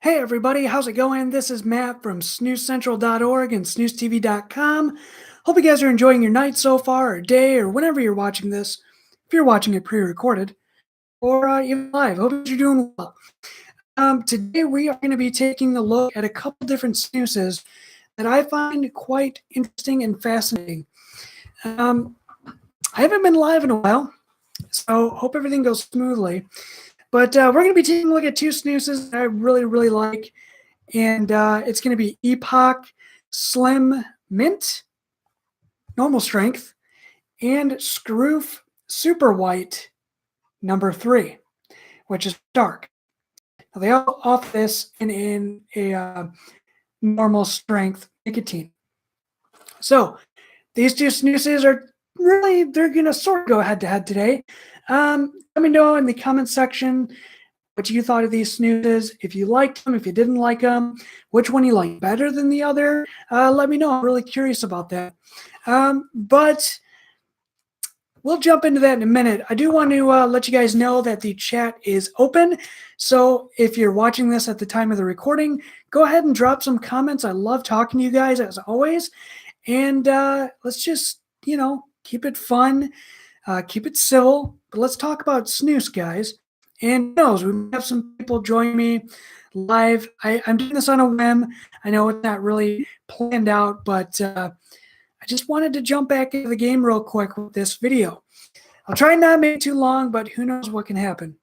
Hey everybody, how's it going? This is Matt from snoozecentral.org and snooztv.com. Hope you guys are enjoying your night so far, or day, or whenever you're watching this. If you're watching it pre-recorded or even live, hope you're doing well. Today we are going to be taking a look at a couple different snoozes that I find quite interesting and fascinating. I haven't been live in a while, so hope everything goes smoothly. But we're going to be taking a look at two snoozes that I really like. And it's going to be Epoch Slim Mint, normal strength, and Skruf Super White number 3, which is dark. Now, they all offer this in a normal strength nicotine. So these two snoozes are they're going to sort of go head to head today. Let me know in the comment section what you thought of these snoozes, if you liked them, if you didn't like them, which one you like better than the other. Let me know. I'm really curious about that. But we'll jump into that in a minute. I do want to let you guys know that the chat is open. So if you're watching this at the time of the recording, go ahead and drop some comments. I love talking to you guys as always. And let's just, keep it fun, keep it civil. But let's talk about snus, guys. And who knows, we have some people join me live. I'm doing this on a whim. I know it's not really planned out, but I just wanted to jump back into the game real quick with this video. I'll try not to make it too long, but who knows what can happen.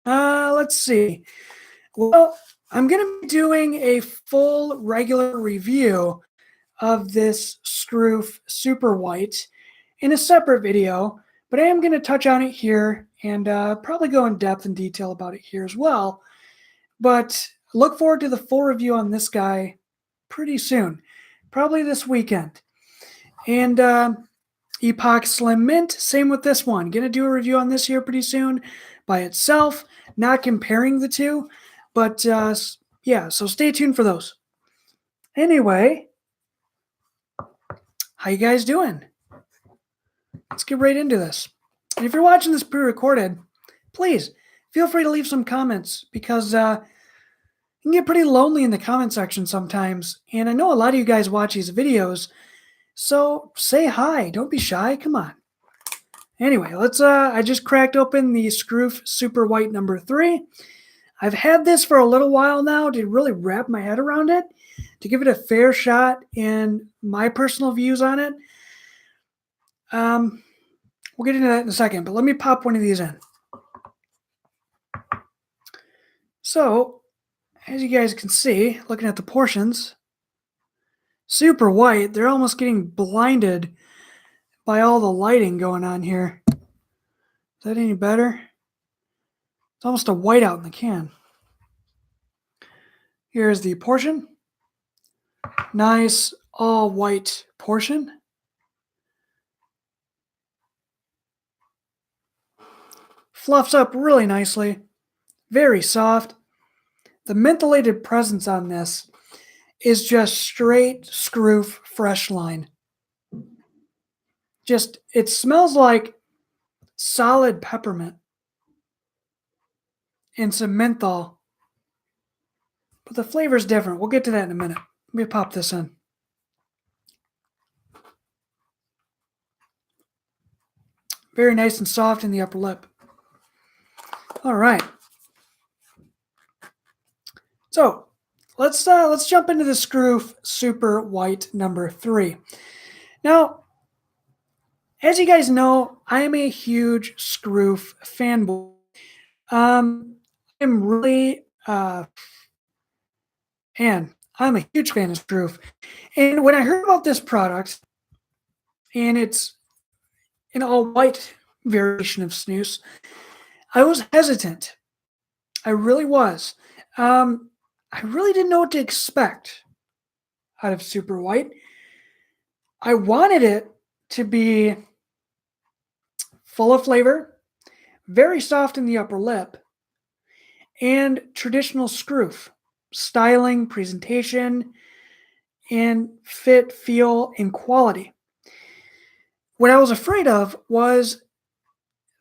Let's see. Well, I'm going to be doing a full regular review of this Skruf Super White in a separate video, but I am going to touch on it here and probably go in depth and detail about it here as well. But look forward to the full review on this guy pretty soon, probably this weekend. And Epoch Slim Mint, same with this one. Going to do a review on this here pretty soon by itself, not comparing the two. But yeah, so stay tuned for those. Anyway, how you guys doing? Let's get right into this. And if you're watching this pre-recorded, please feel free to leave some comments because it can get pretty lonely in the comment section sometimes. And I know a lot of you guys watch these videos, so say hi. Don't be shy. Come on. Anyway, let's. I just cracked open the Skruf Super White number 3. I've had this for a little while now to really wrap my head around it, to give it a fair shot and my personal views on it. We'll get into that in a second, but let me pop one of these in. So, as you guys can see, looking at the portions, super white. They're almost getting blinded by all the lighting going on here. Is that any better? It's almost a whiteout in the can. Here's the portion. Nice all white portion. Fluffs up really nicely. Very soft. The mentholated presence on this is just straight Skruf fresh line. Just, it smells like solid peppermint and some menthol. But the flavor's different. We'll get to that in a minute. Let me pop this in. Very nice and soft in the upper lip. All right. So let's jump into the Skruf Super White number 3. Now, as you guys know, I am a huge Skruf fanboy. I'm really and I'm a huge fan of Skruf. And when I heard about this product, and it's an all-white variation of snus, I was hesitant. I really was. I really didn't know what to expect out of Super White. I wanted it to be full of flavor, very soft in the upper lip, and traditional Skruf styling, presentation, and fit, feel, and quality. What I was afraid of was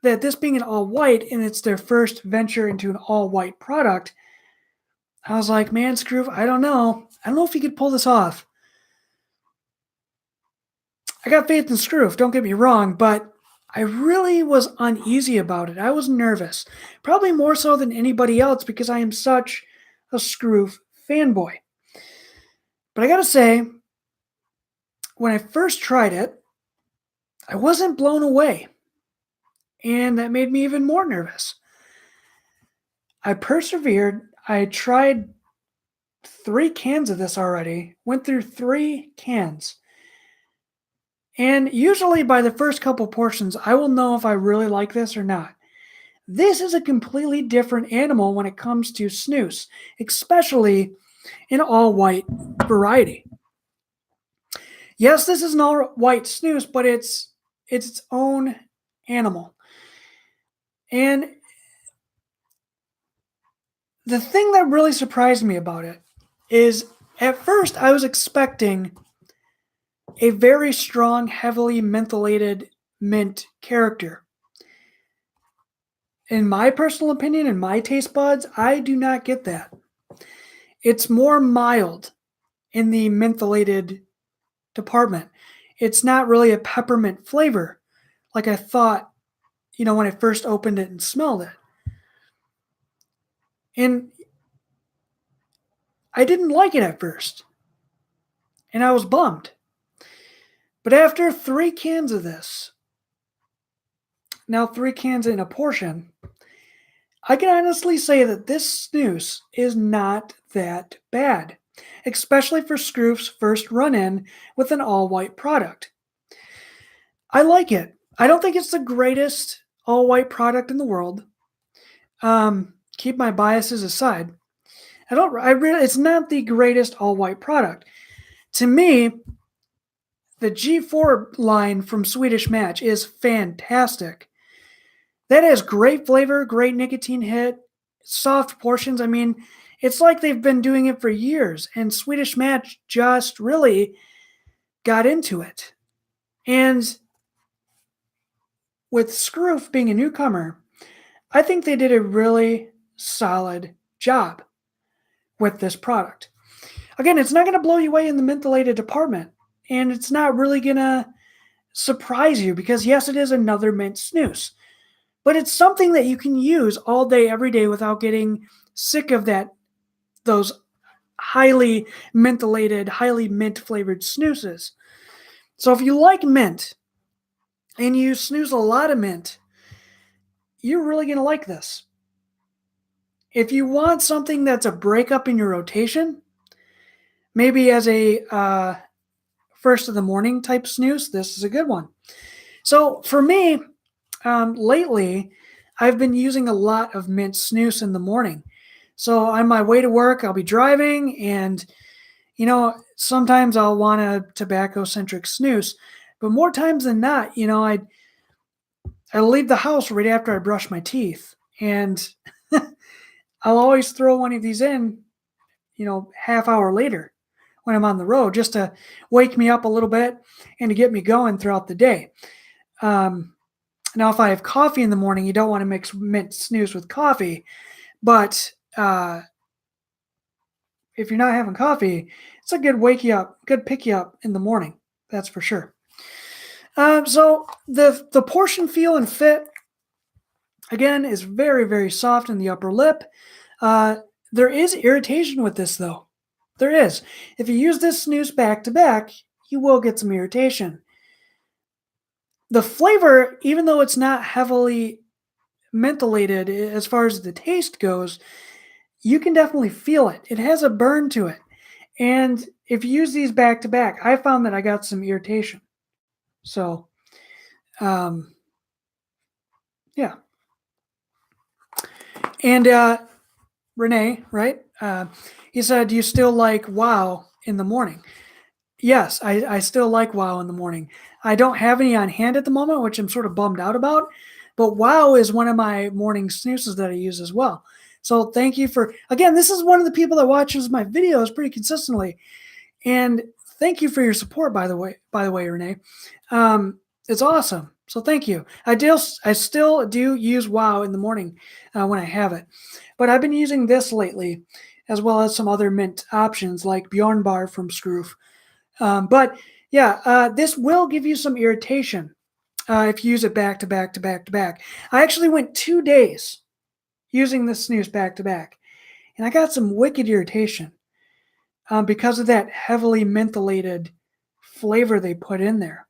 that this being an all-white and it's their first venture into an all-white product, I was like, man, Skruf, I don't know. I don't know if you could pull this off. I got faith in Skruf, don't get me wrong, but I really was uneasy about it. I was nervous, probably more so than anybody else because I am such a Skruf fanboy. But I gotta say, when I first tried it, I wasn't blown away, and that made me even more nervous. I persevered. I tried 3 cans of this already, went through 3 cans. And usually by the first couple portions, I will know if I really like this or not. This is a completely different animal when it comes to snus, especially in all white variety. Yes, this is an all white snus, but it's its own animal. And the thing that really surprised me about it is at first I was expecting a very strong, heavily mentholated mint character. In my personal opinion, in my taste buds, I do not get that. It's more mild in the mentholated department. It's not really a peppermint flavor like I thought, when I first opened it and smelled it. And I didn't like it at first, and I was bummed. But after 3 cans of this, now 3 cans in a portion, I can honestly say that this snus is not that bad, especially for Skruf's first run in with an all white product. I like it. I don't think it's the greatest all white product in the world. Keep my biases aside. It's not the greatest all white product. To me, the G4 line from Swedish Match is fantastic. That has great flavor, great nicotine hit, soft portions. I mean, it's like they've been doing it for years, and Swedish Match just really got into it. And with Skruf being a newcomer, I think they did a really solid job with this product. Again, it's not going to blow you away in the mentholated department, and it's not really going to surprise you because, yes, it is another mint snus. But it's something that you can use all day, every day without getting sick of those highly mentholated, highly mint flavored snoozes. So if you like mint and you snooze a lot of mint, you're really going to like this. If you want something that's a breakup in your rotation, maybe as a first of the morning type snooze, this is a good one. So for me, lately, I've been using a lot of mint snus in the morning. So on my way to work, I'll be driving, and sometimes I'll want a tobacco-centric snus, but more times than not, I leave the house right after I brush my teeth, and I'll always throw one of these in, half hour later when I'm on the road, just to wake me up a little bit and to get me going throughout the day. Now, if I have coffee in the morning, you don't want to mix mint snus with coffee, but if you're not having coffee, it's a good wake you up, good pick you up in the morning. That's for sure. So the portion feel and fit, again, is very, very soft in the upper lip. There is irritation with this, though. There is. If you use this snus back to back, you will get some irritation. The flavor, even though it's not heavily mentholated as far as the taste goes, you can definitely feel it. It has a burn to it. And if you use these back to back, I found that I got some irritation. So, yeah. And Renee, right? He said, "Do you still like Wow in the morning?" Yes, I still like Wow in the morning. I don't have any on hand at the moment, which I'm sort of bummed out about. But Wow is one of my morning snoozes that I use as well. So thank you again, this is one of the people that watches my videos pretty consistently. And thank you for your support, by the way, Renee. It's awesome. So thank you. I still do use Wow in the morning when I have it. But I've been using this lately. as well as some other mint options like Bjorn Bar from Skruf. But yeah, this will give you some irritation if you use it back to back to back to back. I actually went 2 days using this snooze back to back, and I got some wicked irritation because of that heavily mentholated flavor they put in there.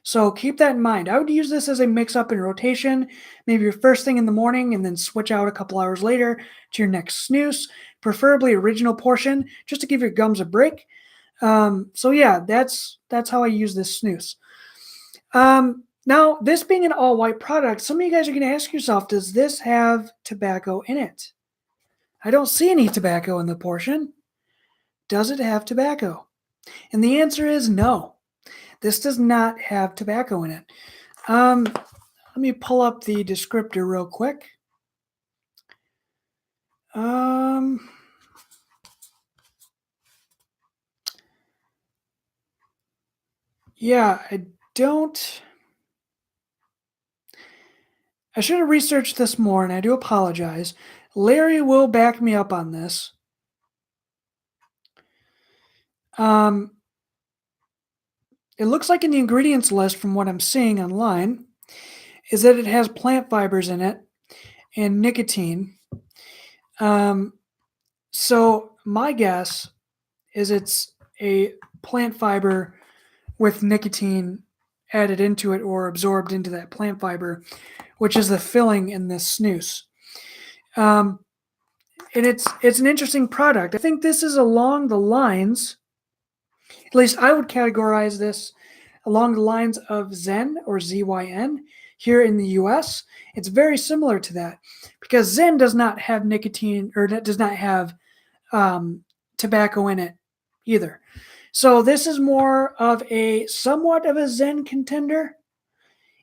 So keep that in mind. I would use this as a mix up in rotation, maybe your first thing in the morning, and then switch out a couple hours later to your next snooze, preferably original portion, just to give your gums a break. So yeah, that's how I use this snooze. Now, this being an all white product, some of you guys are going to ask yourself, does this have tobacco in it? I don't see any tobacco in the portion. Does it have tobacco? And the answer is no. This does not have tobacco in it. Let me pull up the descriptor real quick. Yeah, I should have researched this more, and I do apologize. Larry will back me up on this. It looks like in the ingredients list, from what I'm seeing online, is that it has plant fibers in it and nicotine. So my guess is it's a plant fiber with nicotine added into it or absorbed into that plant fiber, which is the filling in this snus. And it's an interesting product. I think this is along the lines, at least I would categorize this along the lines of Zen or ZYN here in the US. It's very similar to that because Zen does not have nicotine or does not have tobacco in it either. So this is more of a somewhat of a Zen contender,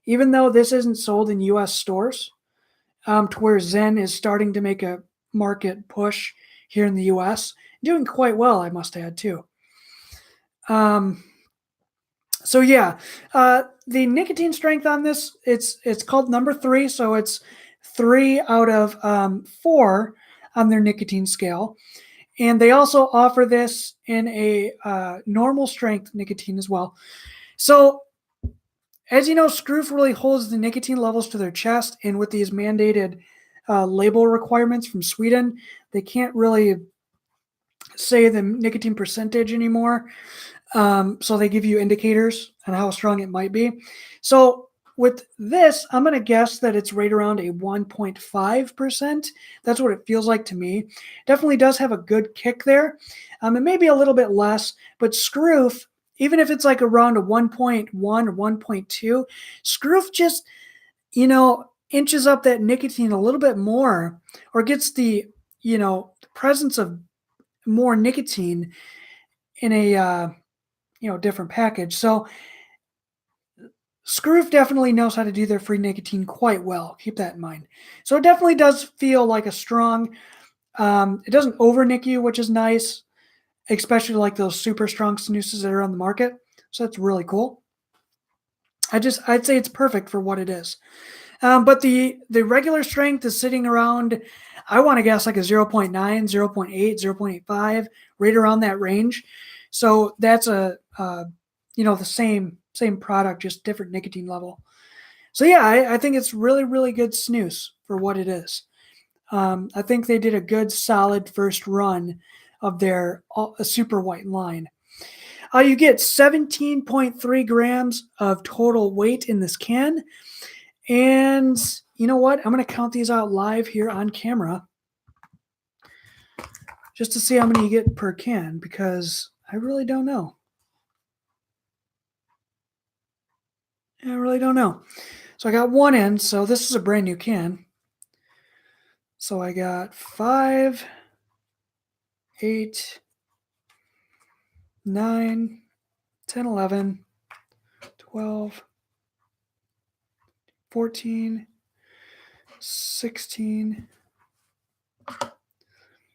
even though this isn't sold in US stores, to where Zen is starting to make a market push here in the US. Doing quite well, I must add, too. So yeah, the nicotine strength on this, it's called number 3, so it's 3 out of 4 on their nicotine scale. And they also offer this in a normal strength nicotine as well. So as you know, Skruf really holds the nicotine levels to their chest, and with these mandated label requirements from Sweden, they can't really say the nicotine percentage anymore. So they give you indicators on how strong it might be. So with this, I'm going to guess that it's right around a 1.5%. That's what it feels like to me. Definitely does have a good kick there. It may be a little bit less, but Skruf, even if it's like around a 1.1 or 1.2, Skruf just, inches up that nicotine a little bit more, or gets the, presence of more nicotine in a, different package. So Skruf definitely knows how to do their free nicotine quite well. Keep that in mind. So it definitely does feel like a strong, it doesn't over-nick you, which is nice, especially like those super strong snoozes that are on the market. So that's really cool. I'd say it's perfect for what it is. But the regular strength is sitting around, I want to guess like a 0.9, 0.8, 0.85, right around that range. So that's the same product, just different nicotine level. So yeah, I think it's really, really good snus for what it is. I think they did a good, solid first run of their super white line. You get 17.3 grams of total weight in this can. And you know what? I'm going to count these out live here on camera just to see how many you get per can, because I really don't know. I really don't know. So I got one in, so this is a brand new can. So I got 5, 8, 9, 10, 11, 12, 14, 16, 18,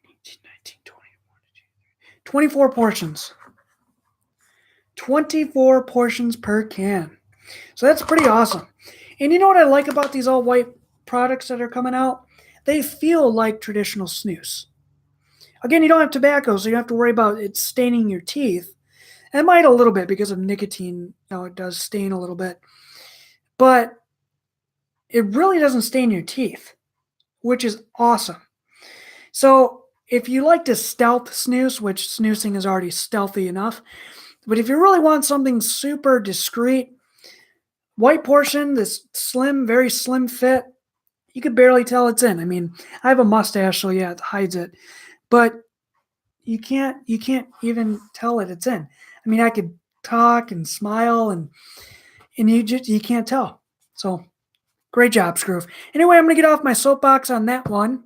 19, 20, 24 portions. 24 portions per can. So that's pretty awesome. And you know what I like about these all white products that are coming out? They feel like traditional snus. Again, you don't have tobacco, so you don't have to worry about it staining your teeth. It might a little bit because of nicotine. It does stain a little bit. But it really doesn't stain your teeth, which is awesome. So if you like to stealth snooze, which snoozing is already stealthy enough, but if you really want something super discreet, white portion, this slim, very slim fit, you could barely tell it's in. I mean, I have a mustache, so yeah, it hides it. But you can't even tell that it's in. I mean, I could talk and smile and you can't tell. So great job, Skruf. Anyway, I'm gonna get off my soapbox on that one.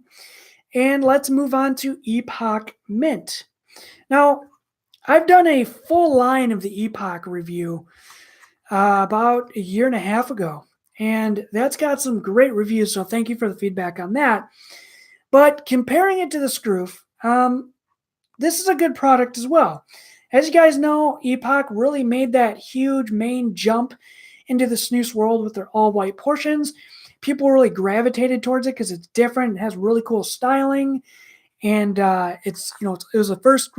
And let's move on to Epoch Mint. Now, I've done a full line of the Epoch review about a year and a half ago, and that's got some great reviews, so thank you for the feedback on that. But comparing it to the Skruf, this is a good product as well. As you guys know, Epoch really made that huge main jump into the snus world with their all-white portions. People really gravitated towards it because it's different. It has really cool styling, and it was the first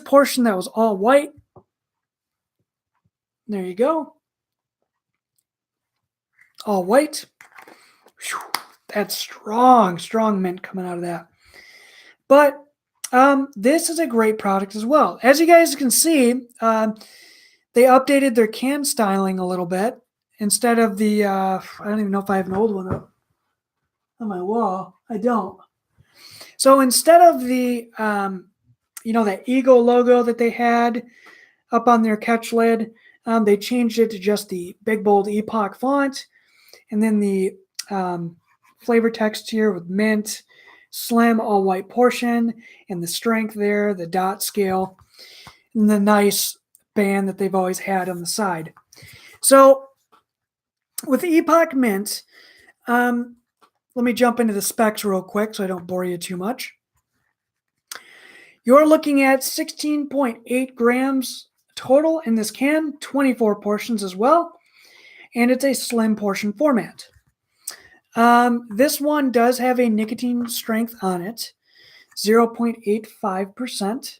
portion that was all white. There you go, all white. Whew, that's strong mint coming out of that. But this is a great product as well. As you guys can see, they updated their can styling a little bit. Instead of the, I don't even know if I have an old one up on my wall. I don't. So instead of the, that Eagle logo that they had up on their catch lid, they changed it to just the big, bold Epoch font. And then the flavor text here with mint, slim, all-white portion, and the strength there, the dot scale, and the nice band that they've always had on the side. So with the Epoch Mint, let me jump into the specs real quick so I don't bore you too much. You're looking at 16.8 grams total in this can, 24 portions as well, and it's a slim portion format. This one does have a nicotine strength on it, 0.85%.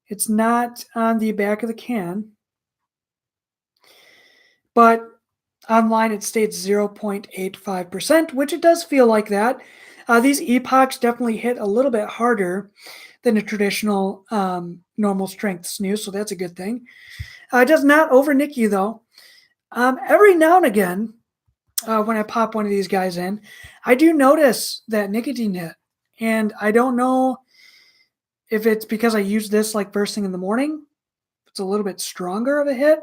It's not on the back of the can, but online it states 0.85%, which it does feel like that. These Epochs definitely hit a little bit harder than a traditional normal strength snus, so that's a good thing. It does not over-nick you, though. Every now and again, when I pop one of these guys in, I do notice that nicotine hit. And I don't know if it's because I use this like first thing in the morning. It's a little bit stronger of a hit.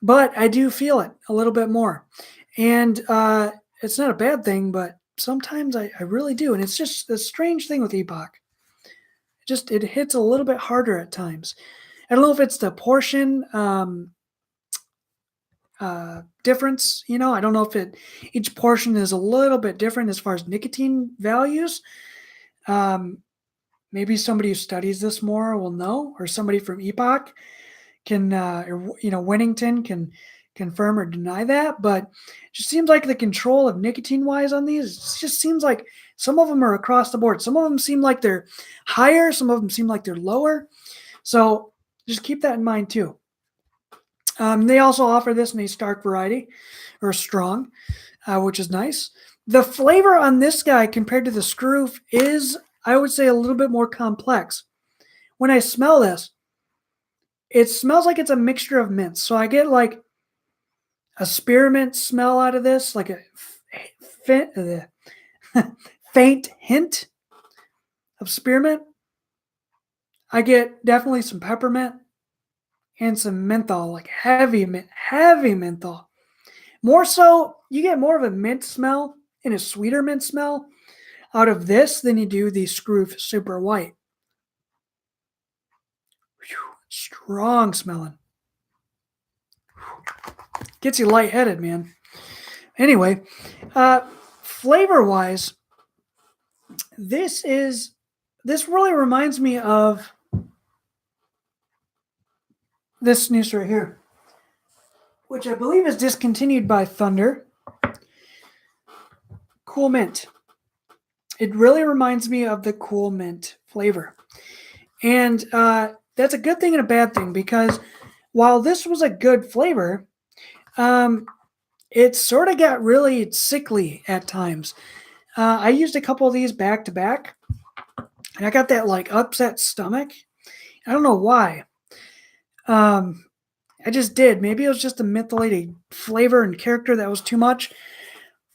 But I do feel it a little bit more. And it's not a bad thing, but sometimes I really do. And it's just a strange thing with Epoch. It hits a little bit harder at times. I don't know if it's the portion difference. I don't know if each portion is a little bit different as far as nicotine values. Maybe somebody who studies this more will know, or somebody from Epoch can, Winnington can confirm or deny that. But it just seems like the control of nicotine wise on these, it just seems like some of them are across the board. Some of them seem like they're higher. Some of them seem like they're lower. So just keep that in mind too. They also offer this in a stark variety or strong, which is nice. The flavor on this guy compared to the Skruf is, I would say, a little bit more complex. When I smell this, it smells like it's a mixture of mints. So I get like a spearmint smell out of this, like a faint hint of spearmint. I get definitely some peppermint and some menthol, like heavy menthol. More so, you get more of a mint smell and a sweeter mint smell out of this than you do the Skruf Super White. Whew, strong smelling. Gets you lightheaded, man. Anyway, flavor-wise, this really reminds me of this snus right here, which I believe is discontinued by Thunder. Cool mint. It really reminds me of the cool mint flavor. And that's a good thing and a bad thing because while this was a good flavor, um, it sort of got really sickly at times. I used a couple of these back to back, and I got that like upset stomach. I don't know why. Um, I just did. Maybe it was just the mentholated flavor and character that was too much.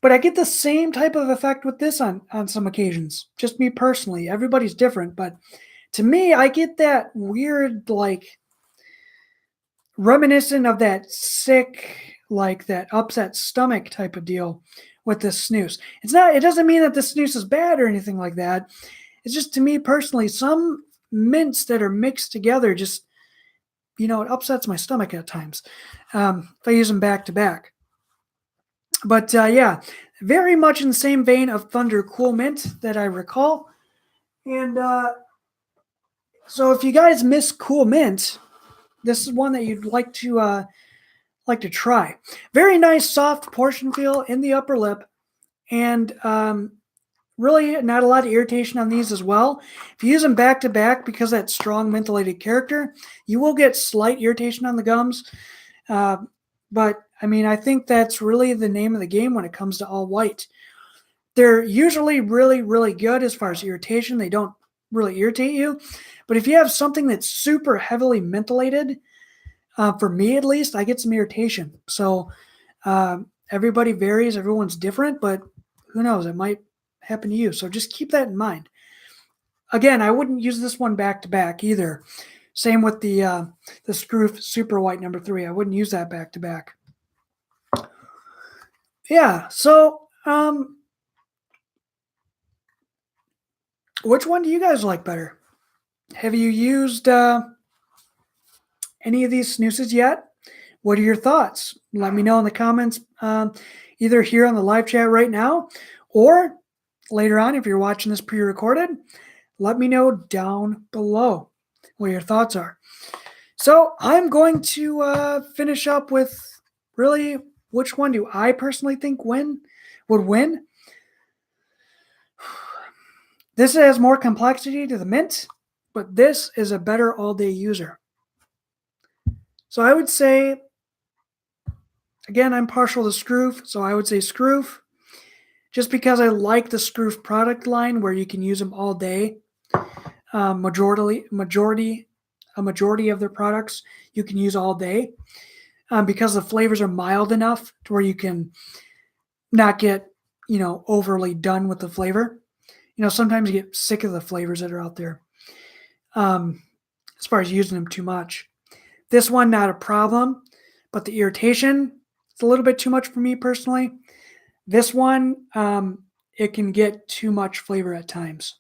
But I get the same type of effect with this on some occasions. Just me personally. Everybody's different, but to me, I get that weird, like reminiscent of that sick, like that upset stomach type of deal with this snus. It's not. It doesn't mean that the snus is bad or anything like that. It's just to me personally, some mints that are mixed together just it upsets my stomach at times if I use them back to back. But yeah, very much in the same vein of Thunder Cool Mint that I recall. And so if you guys miss Cool Mint, this is one that you'd like to try. Very nice soft portion feel in the upper lip, and really not a lot of irritation on these as well. If you use them back to back because of that strong mentholated character, you will get slight irritation on the gums. But I mean, I think that's really the name of the game when it comes to all white. They're usually really, really good as far as irritation. They don't really irritate you. But if you have something that's super heavily mentholated, for me at least, I get some irritation. So everybody varies. Everyone's different, but who knows? It might happen to you. So just keep that in mind. Again, I wouldn't use this one back to back either. Same with the Skruf Super White number 3. I wouldn't use that back to back. Yeah. So which one do you guys like better? Have you used any of these snoozes yet? What are your thoughts? Let me know in the comments, either here on the live chat right now or later on if you're watching this pre-recorded. Let me know down below what your thoughts are. So I'm going to finish up with really which one do I personally think would win. This has more complexity to the mint, but this is a better all-day user. So I would say, again, I'm partial to Skruf, so I would say Skruf, just because I like the Skruf product line where you can use them all day. A majority of their products you can use all day because the flavors are mild enough to where you can not get overly done with the flavor. Sometimes you get sick of the flavors that are out there as far as using them too much. This one, not a problem, but the irritation, it's a little bit too much for me personally. This one, it can get too much flavor at times.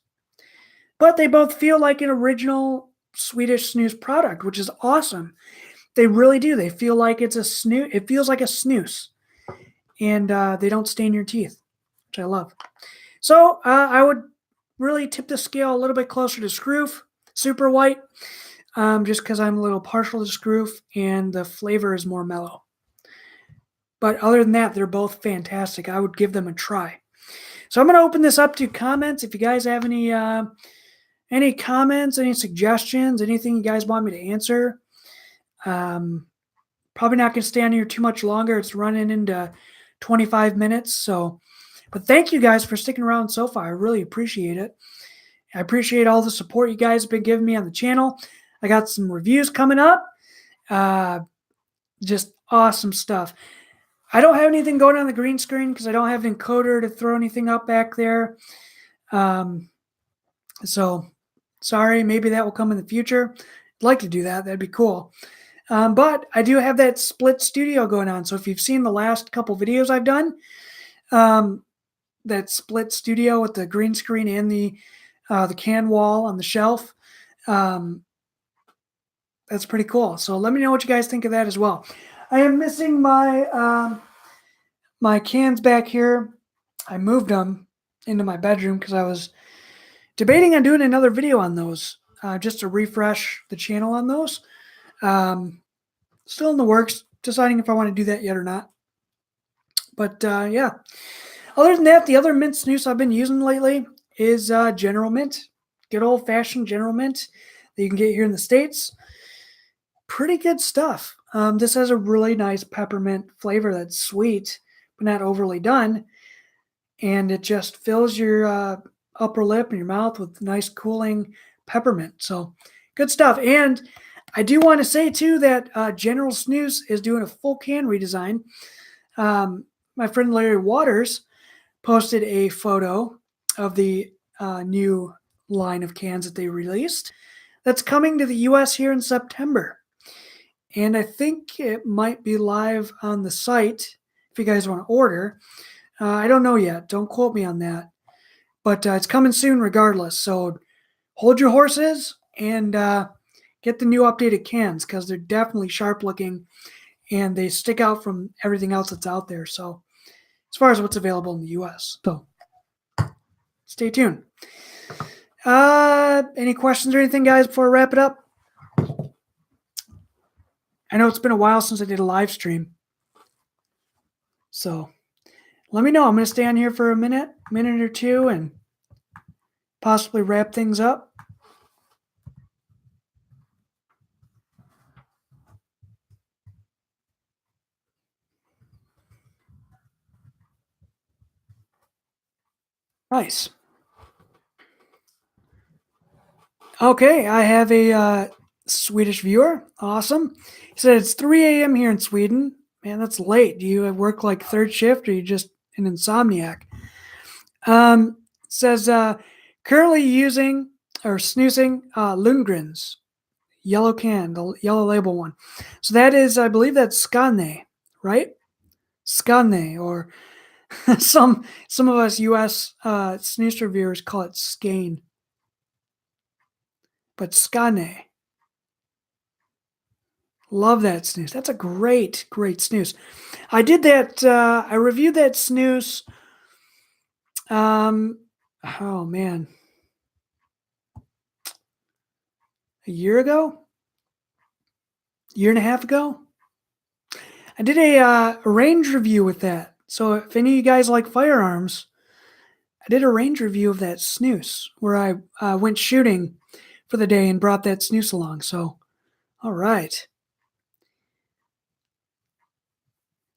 But they both feel like an original Swedish snus product, which is awesome. They really do. They feel like it's a snus. It feels like a snus. And they don't stain your teeth, which I love. So I would really tip the scale a little bit closer to Skruf, Super White, just because I'm a little partial to Skruf and the flavor is more mellow. But other than that, they're both fantastic. I would give them a try. So I'm going to open this up to comments. If you guys have any comments, any suggestions, anything you guys want me to answer, probably not going to stay on here too much longer. It's running into 25 minutes. So, but thank you guys for sticking around so far. I really appreciate it. I appreciate all the support you guys have been giving me on the channel. I got some reviews coming up. Just awesome stuff. I don't have anything going on the green screen because I don't have an encoder to throw anything up back there. So sorry, maybe that will come in the future. I'd like to do that. That'd be cool. But I do have that split studio going on. So if you've seen the last couple videos I've done, that split studio with the green screen and the can wall on the shelf, that's pretty cool. So let me know what you guys think of that as well. I am missing my my cans back here. I moved them into my bedroom because I was debating on doing another video on those, just to refresh the channel on those. Still in the works, deciding if I want to do that yet or not. But yeah, other than that, the other mint snus I've been using lately is General Mint. Good old fashioned General Mint that you can get here in the States. Pretty good stuff. This has a really nice peppermint flavor that's sweet, but not overly done. And it just fills your upper lip and your mouth with nice cooling peppermint. So good stuff. And I do want to say too that General Snus is doing a full can redesign. My friend Larry Waters posted a photo of the new line of cans that they released that's coming to the US here in September. And I think it might be live on the site if you guys want to order. I don't know yet. Don't quote me on that. But it's coming soon regardless. So hold your horses and get the new updated cans because they're definitely sharp looking and they stick out from everything else that's out there. So as far as what's available in the US. So stay tuned. Any questions or anything, guys, before I wrap it up? I know it's been a while since I did a live stream. So let me know. I'm going to stay on here for a minute or two, and possibly wrap things up. Nice. Okay, I have a Swedish viewer. Awesome. He said it's 3 a.m. here in Sweden. Man, that's late. Do you work like third shift or are you just an insomniac? Says currently using or snoozing Lundgren's yellow can, the yellow label one. So that is, I believe that's Skane, right? Skane, or some of us U.S. Snus reviewers call it Skane, but Skane. Love that snus. That's a great snus. I did that. I reviewed that snus. Oh man, a year and a half ago. I did a range review with that. So if any of you guys like firearms, I did a range review of that snus where I went shooting for the day and brought that snus along. So, all right.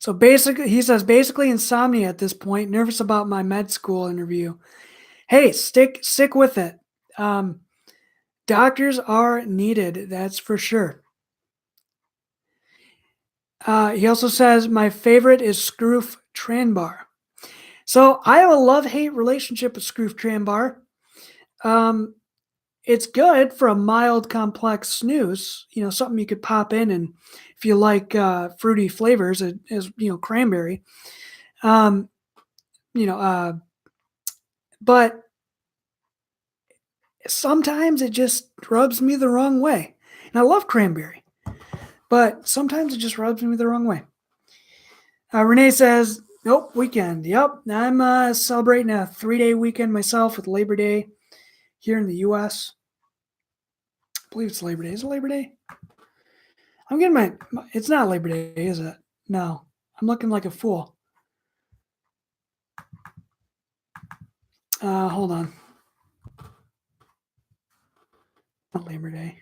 So basically, he says basically insomnia at this point. Nervous about my med school interview. Hey, stick with it. Doctors are needed. That's for sure. He also says my favorite is Skruf Tranbar. So I have a love-hate relationship with Skruf Tranbar. It's good for a mild, complex snus. You know, something you could pop in, and if you like fruity flavors, as cranberry. But sometimes it just rubs me the wrong way, and I love cranberry, but sometimes it just rubs me the wrong way. Renee says, "Nope, weekend. Yep, I'm celebrating a 3-day weekend myself with Labor Day here in the U.S. I believe it's Labor Day. Is it Labor Day? I'm getting it's not Labor Day, is it? No. I'm looking like a fool. Hold on. Not Labor Day.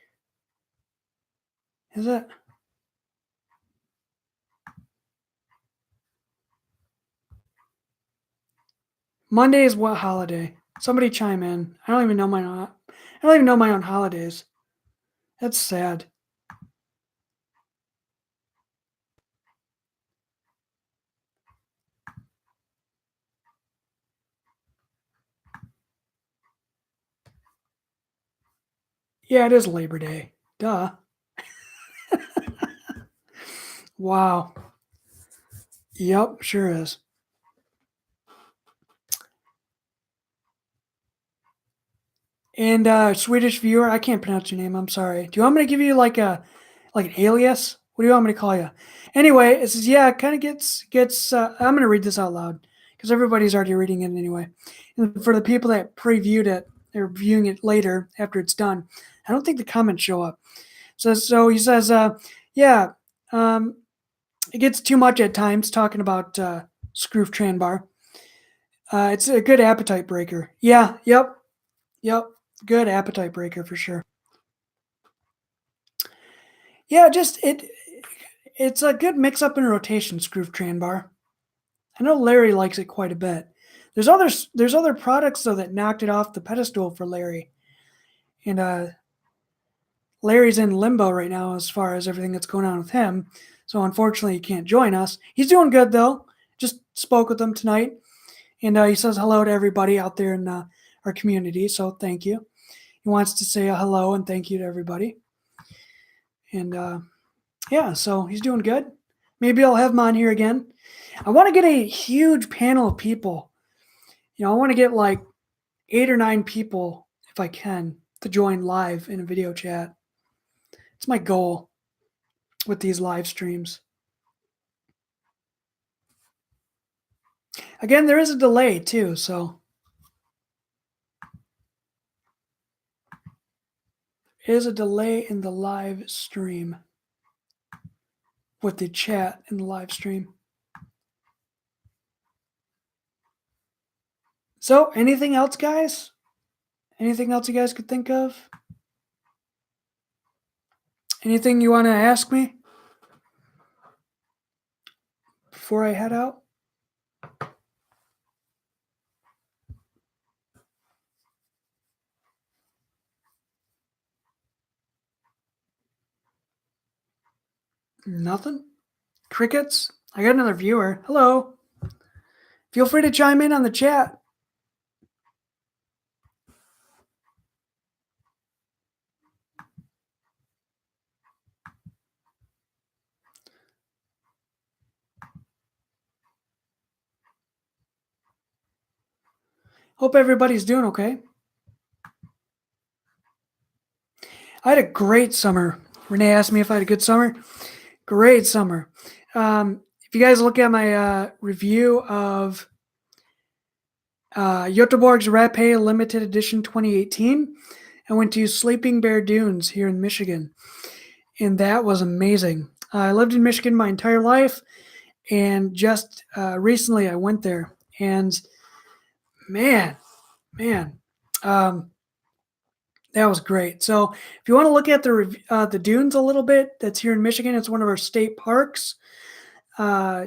Is it? Monday is what holiday? Somebody chime in. I don't even know my own holidays. That's sad. Yeah, it is Labor Day. Duh. Wow. Yep, sure is. And Swedish viewer, I can't pronounce your name. I'm sorry. Do you want me to give you like an alias? What do you want me to call you? Anyway, it says it kind of gets. I'm going to read this out loud because everybody's already reading it anyway. And for the people that previewed it, they're viewing it later after it's done. I don't think the comments show up. So he says, it gets too much at times talking about Skruf Tranbar. It's a good appetite breaker. Yeah, yep, yep. Good appetite breaker for sure. Yeah, just it's a good mix up and rotation, Skruf Tran bar. I know Larry likes it quite a bit. There's other products though that knocked it off the pedestal for Larry. And Larry's in limbo right now as far as everything that's going on with him. So unfortunately he can't join us. He's doing good though. Just spoke with him tonight. And he says hello to everybody out there in our community. So thank you. He wants to say a hello and thank you to everybody. And yeah, so he's doing good. Maybe I'll have him on here again. I want to get a huge panel of people. I want to get like 8 or 9 people, if I can, to join live in a video chat. It's my goal with these live streams. Again, there is a delay too, so there is a delay in the live stream with the chat in the live stream. So, anything else, guys? Anything else you guys could think of? Anything you want to ask me before I head out? Nothing? Crickets? I got another viewer. Hello. Feel free to chime in on the chat. Hope everybody's doing okay. I had a great summer. Renee asked me if I had a good summer. Great summer. If you guys look at my review of Göteborg's Rapé Limited Edition 2018, I went to Sleeping Bear Dunes here in Michigan, and that was amazing. I lived in Michigan my entire life, and just recently I went there, and man, um, that was great. So if you want to look at the dunes a little bit, that's here in Michigan. It's one of our state parks. Uh,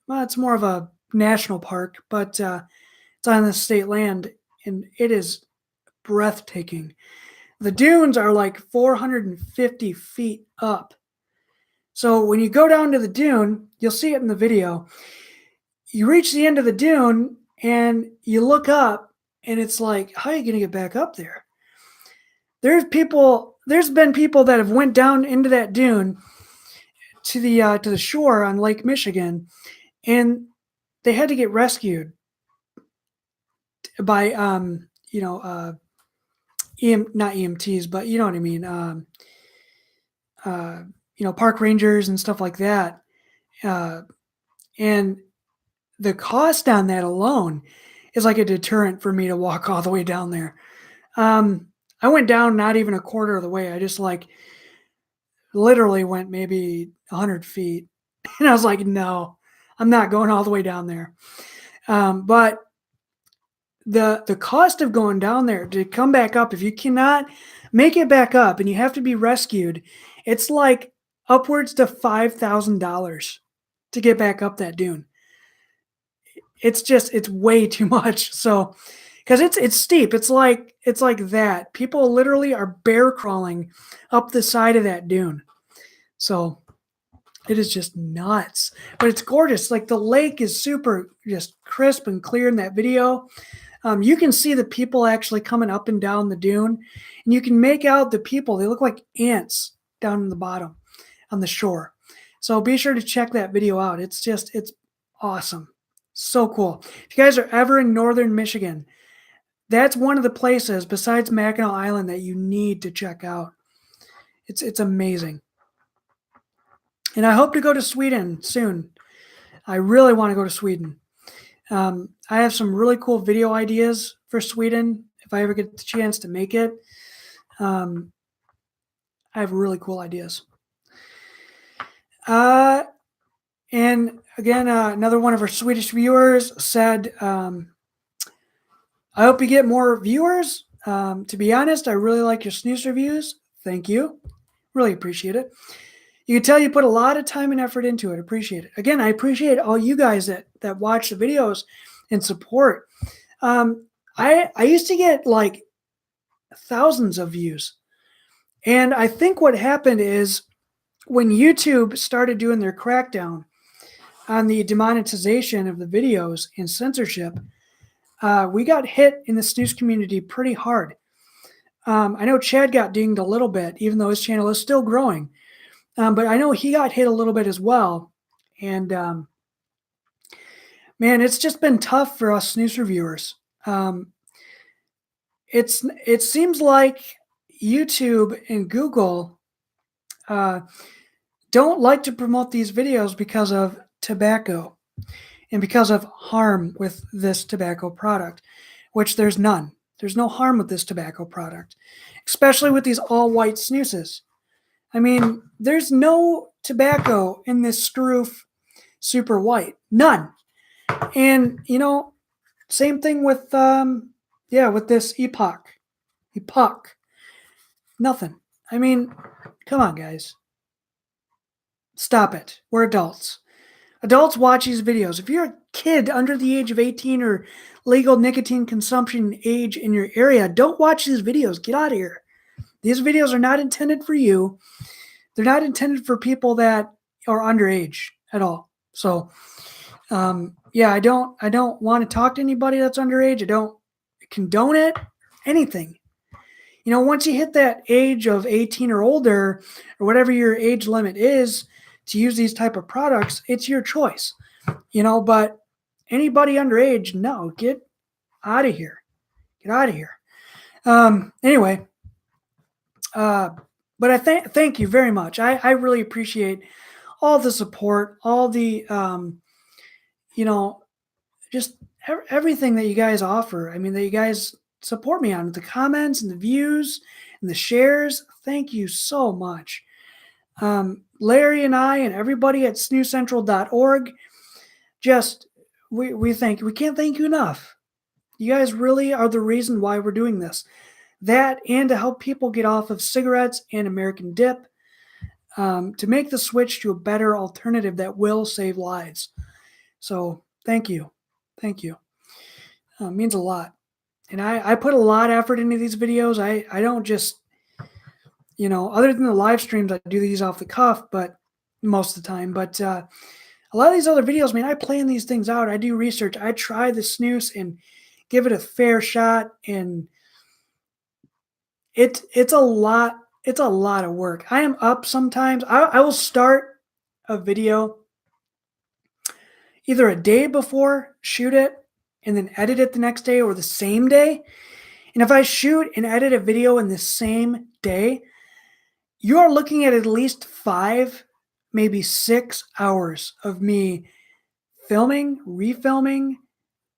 well, it's more of a national park, but it's on the state land, and it is breathtaking. The dunes are like 450 feet up. So when you go down to the dune, you'll see it in the video. You reach the end of the dune and you look up, and it's like, how are you going to get back up there? There's been people that have went down into that dune to the shore on Lake Michigan, and they had to get rescued by not EMTs, but you know what I mean, uh, park rangers and stuff like that. Uh, and the cost on that alone is like a deterrent for me to walk all the way down there. I went down not even a quarter of the way. I just like literally went maybe 100 feet. And I was like, no, I'm not going all the way down there. But the cost of going down there to come back up, if you cannot make it back up and you have to be rescued, it's like upwards to $5,000 to get back up that dune. It's way too much. So because it's steep, it's like that. People literally are bear crawling up the side of that dune. So it is just nuts, but it's gorgeous. Like the lake is super just crisp and clear in that video. You can see the people actually coming up and down the dune, and you can make out the people. They look like ants down in the bottom on the shore. So be sure to check that video out. It's awesome. So cool. If you guys are ever in northern Michigan, that's one of the places besides Mackinac Island that you need to check out. It's amazing. And I hope to go to Sweden soon. I really want to go to Sweden. I have some really cool video ideas for Sweden if I ever get the chance to make it. I have really cool ideas. And again, another one of our Swedish viewers said I hope you get more viewers. To be honest, I really like your snooze reviews. Thank you. Really appreciate it. You can tell you put a lot of time and effort into it. Appreciate it. Again, I appreciate all you guys that watch the videos and support. Um, I used to get like thousands of views, and I think what happened is when YouTube started doing their crackdown on the demonetization of the videos and censorship, we got hit in the snooze community pretty hard. I know Chad got dinged a little bit, even though his channel is still growing. But I know he got hit a little bit as well. And man, it's just been tough for us snooze reviewers. It seems like YouTube and Google don't like to promote these videos because of tobacco and because of harm with this tobacco product, which there's none. There's no harm with this tobacco product, especially with these all-white snoozes. I mean, there's no tobacco in this Skruf super white. None. And, same thing with, with this Epoch. Epoch. Nothing. I mean, come on, guys. Stop it. We're adults. Adults watch these videos. If you're a kid under the age of 18 or legal nicotine consumption age in your area, don't watch these videos. Get out of here. These videos are not intended for you. They're not intended for people that are underage at all. So, I don't want to talk to anybody that's underage. I don't condone it, anything. Once you hit that age of 18 or older, or whatever your age limit is to use these type of products, it's your choice. But anybody underage, no, get out of here. Get out of here. Anyway, but I thank you very much. I really appreciate all the support, all the just everything that you guys offer. I mean, that you guys support me on, the comments and the views and the shares. Thank you so much. Larry and I and everybody at snucentral.org, just we can't thank you enough. You guys really are the reason why we're doing this. That and to help people get off of cigarettes and American dip, to make the switch to a better alternative that will save lives. So thank you. Thank you. It means a lot. And I put a lot of effort into these videos. I don't just, other than the live streams, I do these off the cuff, but most of the time. But a lot of these other videos, man, I plan these things out. I do research. I try the snooze and give it a fair shot. And it's a lot. It's a lot of work. I am up sometimes. I will start a video either a day before, shoot it, and then edit it the next day or the same day. And if I shoot and edit a video in the same day, you are looking at least 5, maybe 6 hours of me filming, refilming,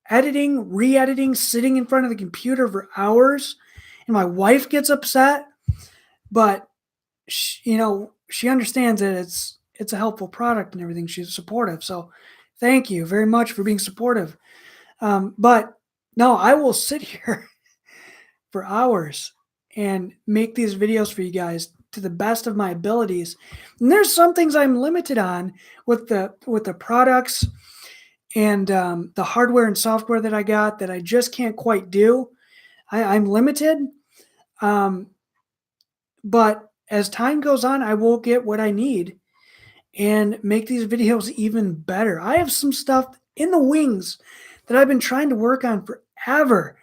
editing, re-editing, sitting in front of the computer for hours. And my wife gets upset, but she understands that it's a helpful product and everything. She's supportive. So thank you very much for being supportive. But no, I will sit here for hours and make these videos for you guys to the best of my abilities. And there's some things I'm limited on with the products and the hardware and software that I got that I just can't quite do. I'm limited. But as time goes on, I will get what I need and make these videos even better. I have some stuff in the wings that I've been trying to work on forever,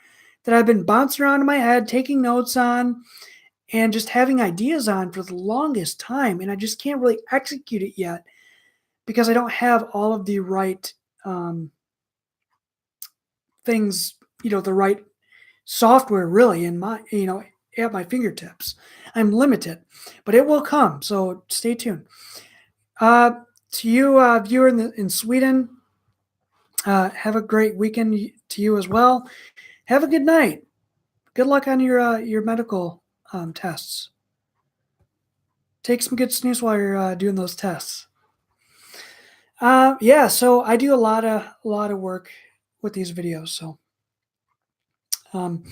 that I've been bouncing around in my head, taking notes on, and just having ideas on for the longest time. And I just can't really execute it yet because I don't have all of the right things, the right software really in my, at my fingertips. I'm limited, but it will come. So stay tuned. To you, viewer in Sweden, have a great weekend to you as well. Have a good night. Good luck on your medical tests. Take some good snooze while you're doing those tests. So I do a lot of work with these videos. So Um,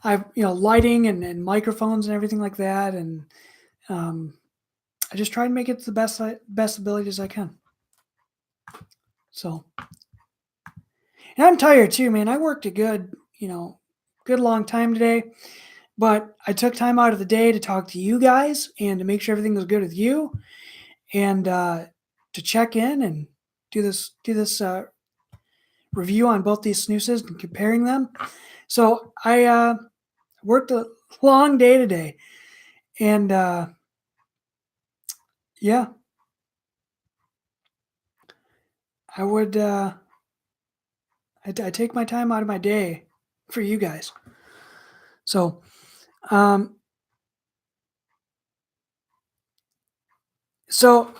I've lighting and microphones and everything like that, and um, I just try and make it to the best ability as I can. So, and I'm tired too, man. I worked a good long time today, but I took time out of the day to talk to you guys and to make sure everything was good with you, and to check in and do this review on both these snoozes and comparing them. So I worked a long day today, and yeah, I would I take my time out of my day for you guys. So um, so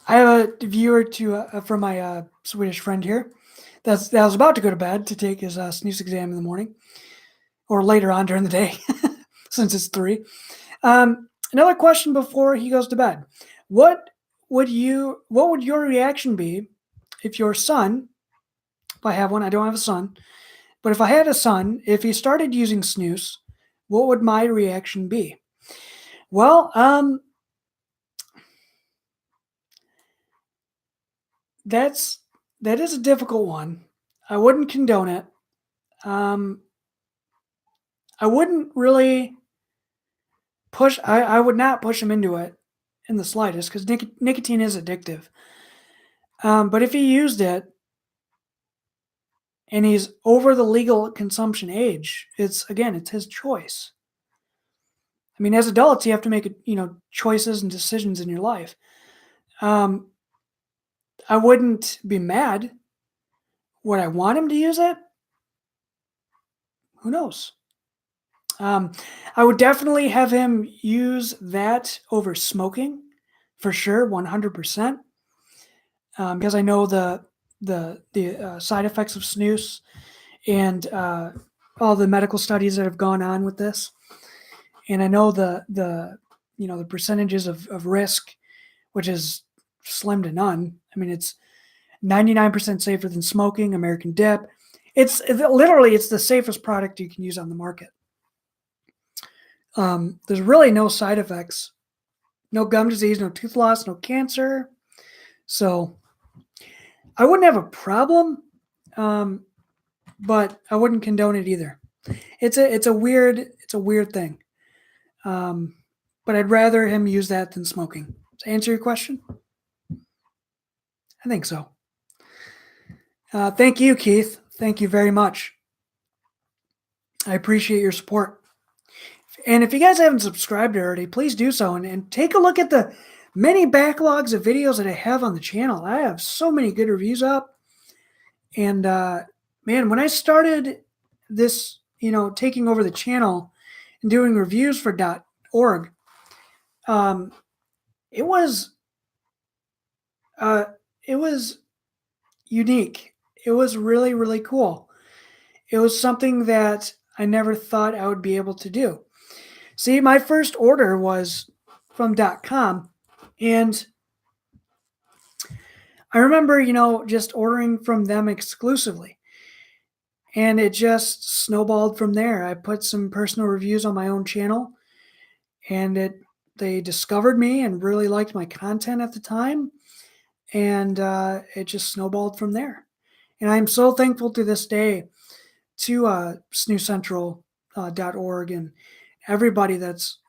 I have a viewer to from my Swedish friend here. That was about to go to bed to take his snooze exam in the morning or later on during the day, since it's 3. Another question before he goes to bed: What What would your reaction be if your son, if I have one, I don't have a son, but if I had a son, if he started using snooze, what would my reaction be? Well, that's that is a difficult one. I wouldn't condone it. Um, I wouldn't really push. I would not push him into it in the slightest because nicotine is addictive. But if he used it and he's over the legal consumption age, it's his choice. I mean, as adults, you have to make choices and decisions in your life. Um, I wouldn't be mad. Would I want him to use it? Who knows? Um, I would definitely have him use that over smoking, for sure, 100%. Because I know the side effects of snus and all the medical studies that have gone on with this, and I know the percentages of risk, which is slim to none. I mean, it's 99% safer than smoking. American Dip. Literally it's the safest product you can use on the market. There's really no side effects, no gum disease, no tooth loss, no cancer. So I wouldn't have a problem, um, but I wouldn't condone it either. It's a weird thing. Um, but I'd rather him use that than smoking. To answer your question, I think so. Thank you, Keith. Thank you very much. I appreciate your support. And if you guys haven't subscribed already, please do so and take a look at the many backlogs of videos that I have on the channel. I have so many good reviews up. And man, when I started this, taking over the channel and doing reviews for .org, um, it was uh, it was unique. It was really, really cool. It was something that I never thought I would be able to do. See, my first order was from .com, and I remember, just ordering from them exclusively, and it just snowballed from there. I put some personal reviews on my own channel, and they discovered me and really liked my content at the time, and it just snowballed from there. And I'm so thankful to this day to SnusCentral.org and everybody that's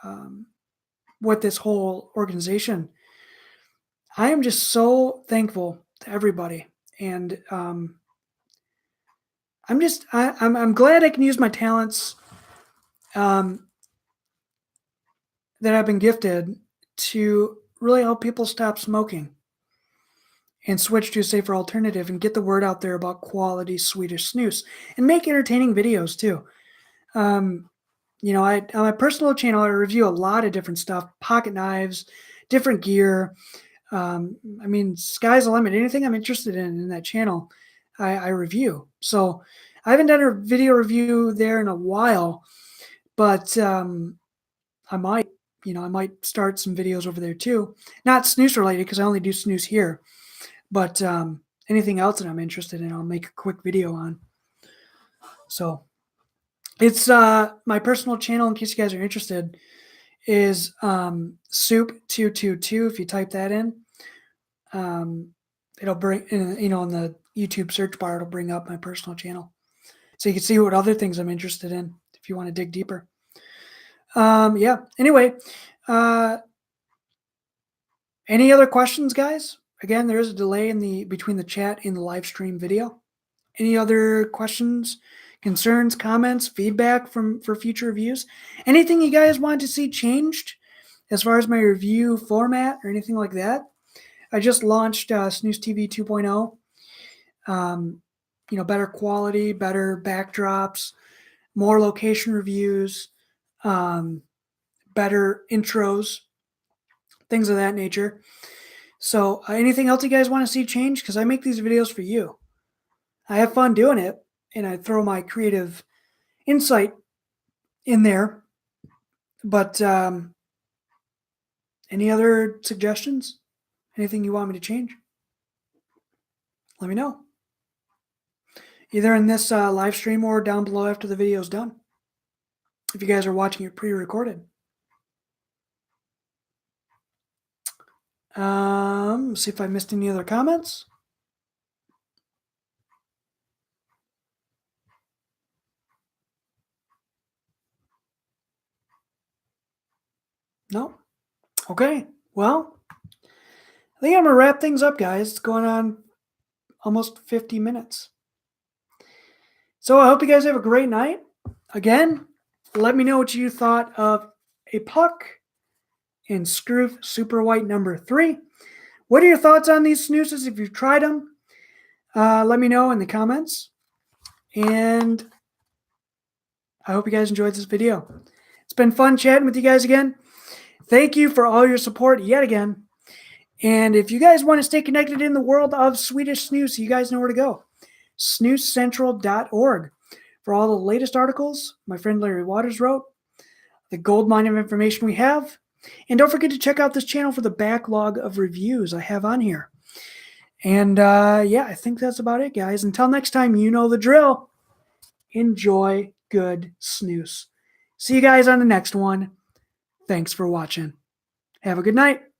um, with this whole organization. I am just so thankful to everybody, and I'm glad I can use my talents um, that I've been gifted to really help people stop smoking and switch to a safer alternative and get the word out there about quality Swedish snus and make entertaining videos too. Um, on my personal channel, I review a lot of different stuff, pocket knives, different gear. I mean, sky's the limit. Anything I'm interested in that channel, I review. So I haven't done a video review there in a while, but I might, I might start some videos over there too. Not snooze related because I only do snooze here, but anything else that I'm interested in, I'll make a quick video on. So It's my personal channel, in case you guys are interested, is soup222. If you type that in, um, it'll bring in the YouTube search bar, it'll bring up my personal channel. So you can see what other things I'm interested in if you want to dig deeper. Yeah. Anyway, uh, any other questions, guys? Again, there is a delay in the between the chat and the live stream video. Any other questions, concerns, comments, feedback for future reviews? Anything you guys want to see changed as far as my review format or anything like that? I just launched SnusTV 2.0. Better quality, better backdrops, more location reviews, um, better intros, things of that nature. So, anything else you guys want to see change? Because I make these videos for you. I have fun doing it, and I throw my creative insight in there. But any other suggestions? Anything you want me to change? Let me know. Either in this live stream or down below after the video is done. If you guys are watching it pre-recorded. See if I missed any other comments. No? Okay. Well, I think I'm going to wrap things up, guys. It's going on almost 50 minutes. So I hope you guys have a great night. Again, let me know what you thought of Epoch and Skruf Super White number 3. What are your thoughts on these snoozes if you've tried them? Let me know in the comments. And I hope you guys enjoyed this video. It's been fun chatting with you guys again. Thank you for all your support yet again. And if you guys want to stay connected in the world of Swedish snus, you guys know where to go. SnusCentral.org for all the latest articles my friend Larry Waters wrote, the gold mine of information we have. And don't forget to check out this channel for the backlog of reviews I have on here. And yeah, I think that's about it, guys. Until next time, you know the drill. Enjoy good snus. See you guys on the next one. Thanks for watching. Have a good night.